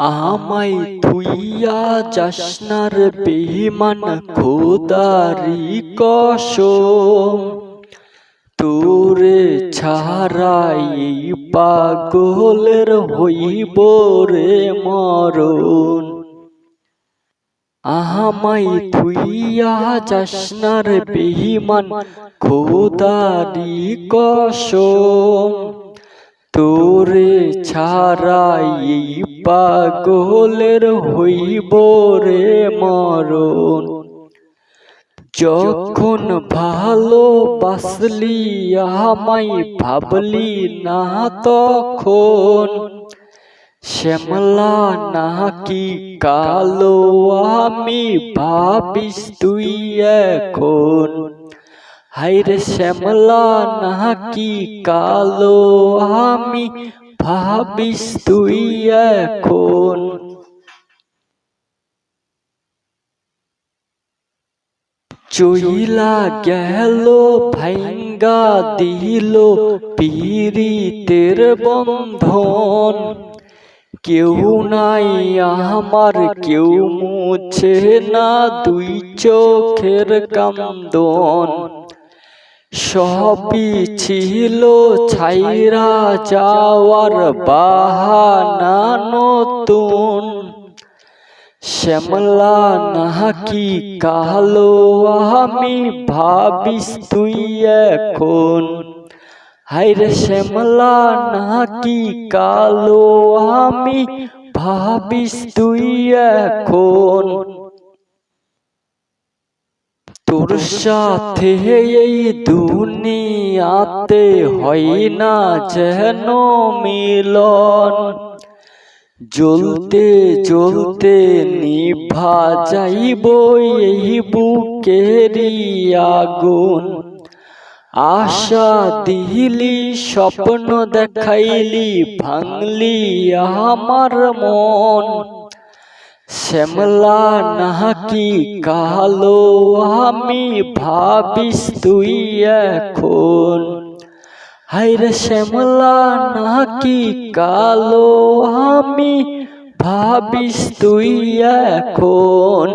আমায় থুইয়া যাসনার বেঈমান খোদারি কসম, তোরে ছাড়াই পাগলের হইব রে মরণ। আমায় থুইয়া যাসনার বেঈমান খোদারি কসম, তোরে ছাড়াই পাগলের হইব রে মরণ। যখন ভালোবাসলি আমায় ভাবলি না তখন, শ্যামলা নাকি কালো আমি ভাবিস তুই এখন। হায়রে শ্যামলা নাকি কালো আমি ভাবিস তুই এখন। চইলা গেল ভাঙ্গা দিল পীড়িতের বন্ধন, কেউ নাই আমার কেউ মুছে না দুই চোখের কান্দন। সবই ছিল ছাইরা যাওয়ার বাহানা নতুন, শ্যামলা নাকি কালো আমি ভাবিস তুই এখন। হায়রে শ্যামলা নাকি কালো আমি ভাবিস তুই এখন। তোর সাথে এই দুনিয়াতে হয় না যেন মিলন, জ্বলতে জ্বলতে নিভা যাইব এই বুকেরই আগুন। আশা দিলি স্বপ্ন দেখাইলি ভাঙলি আমার মন, শ্যামলা নাকি কালো আমি ভাবিস তুই এখন। হায়রে শ্যামলা নাকি কালো আমি ভাবিস তুই এখন।